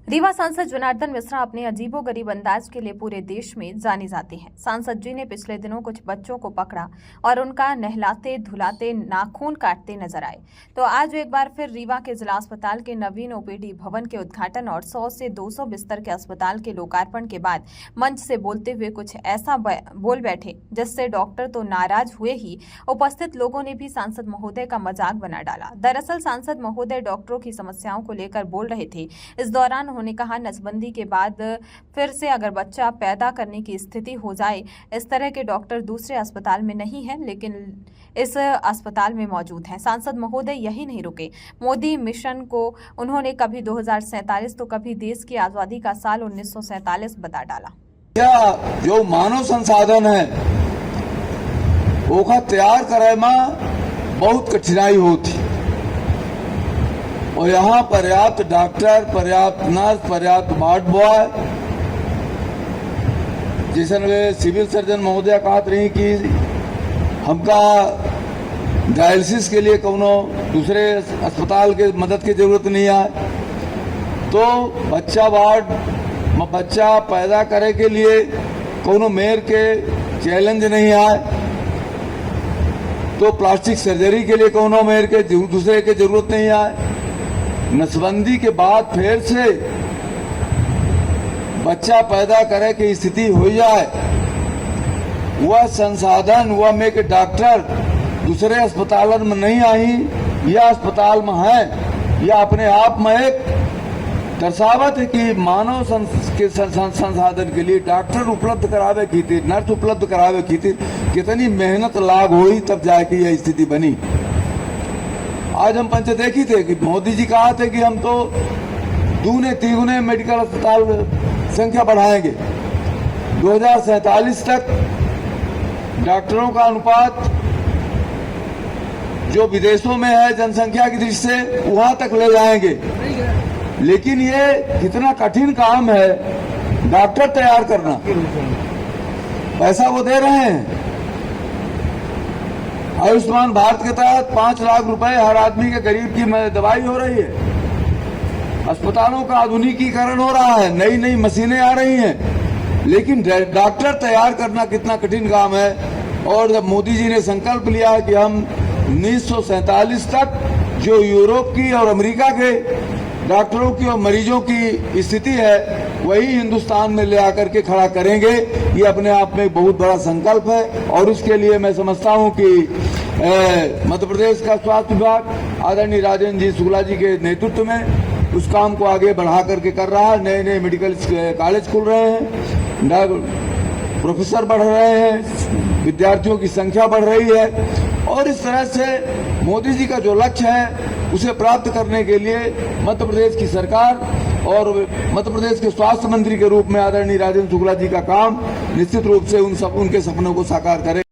रीवा सांसद जनार्दन मिश्रा अपने अजीबोगरीब अंदाज के लिए पूरे देश में जाने जाते हैं। सांसद जी ने पिछले दिनों कुछ बच्चों को पकड़ा और उनका नहलाते धुलाते नाखून काटते नजर आए, तो आज एक बार फिर रीवा के जिला अस्पताल के नवीन ओपीडी भवन के उद्घाटन और 100 से 200 बिस्तर के अस्पताल के लोकार्पण के बाद मंच से बोलते हुए कुछ ऐसा बोल बैठे जिससे डॉक्टर तो नाराज हुए ही, उपस्थित लोगों ने भी सांसद महोदय का मजाक बना डाला। दरअसल सांसद महोदय डॉक्टरों की समस्याओं को लेकर बोल रहे थे। इस दौरान उन्होंने कहा, नसबंदी के बाद फिर से अगर बच्चा पैदा करने की स्थिति हो जाए, इस तरह के डॉक्टर दूसरे अस्पताल में नहीं हैं, लेकिन इस अस्पताल में मौजूद हैं। सांसद महोदय यही नहीं रुके, मोदी मिशन को उन्होंने कभी 2047 तो कभी देश की आजादी का साल 1947 बता डाला। क्या जो मानव संसाधन है ओखा तैयार करे में बहुत कठिनाई होती, और यहाँ पर्याप्त डॉक्टर, पर्याप्त नर्स, पर्याप्त वार्ड बॉय, जैसे वे सिविल सर्जन महोदय कहत रही कि हमका डायलिसिस के लिए कोनो दूसरे अस्पताल के मदद की जरूरत नहीं है, तो बच्चा वार्ड में बच्चा पैदा करे के लिए कोनो मेयर के चैलेंज नहीं आए, तो प्लास्टिक सर्जरी के लिए कोनो मेयर के दूसरे के जरूरत नहीं आए। नसबंदी के बाद फिर से बच्चा पैदा करे की स्थिति हो जाए, वह संसाधन, वह में के डॉक्टर दूसरे अस्पताल में नहीं आई या अस्पताल में है, या अपने आप में एक दर्शावत है कि मानव के संसाधन के लिए डॉक्टर उपलब्ध करावे की थी, नर्स उपलब्ध करावे की थी, कितनी मेहनत लाग हुई तब जाके यह स्थिति बनी। आज हम पंच देखी थे कि मोदी जी कहा थे कि हम तो दूने तीगुने मेडिकल अस्पताल संख्या बढ़ाएंगे, 2047 तक डॉक्टरों का अनुपात जो विदेशों में है जनसंख्या की दृष्टि से वहां तक ले जाएंगे। लेकिन ये कितना कठिन काम है डॉक्टर तैयार करना, पैसा वो दे रहे हैं। आयुष्मान भारत के तहत 5 लाख रुपए हर आदमी के करीब की दवाई हो रही है, अस्पतालों का आधुनिकीकरण हो रहा है, नई नई मशीनें आ रही हैं, लेकिन डॉक्टर तैयार करना कितना कठिन काम है। और जब मोदी जी ने संकल्प लिया कि हम 1947 तक जो यूरोप की और अमेरिका के डॉक्टरों की और मरीजों की स्थिति है वही हिंदुस्तान में ले आकर के खड़ा करेंगे, ये अपने आप में एक बहुत बड़ा संकल्प है। और इसके लिए मैं समझता हूं कि मध्य प्रदेश का स्वास्थ्य विभाग आदरणीय राजेंद्र जी शुक्ला जी के नेतृत्व में उस काम को आगे बढ़ा करके कर रहा है। नए नए मेडिकल कॉलेज खुल रहे हैं, प्रोफेसर बढ़ रहे हैं, विद्यार्थियों की संख्या बढ़ रही है, और इस तरह से मोदी जी का जो लक्ष्य है उसे प्राप्त करने के लिए मध्य प्रदेश की सरकार और मध्य प्रदेश के स्वास्थ्य मंत्री के रूप में आदरणीय राजेंद्र शुक्ला जी का काम निश्चित रूप से उनके सपनों को साकार करे।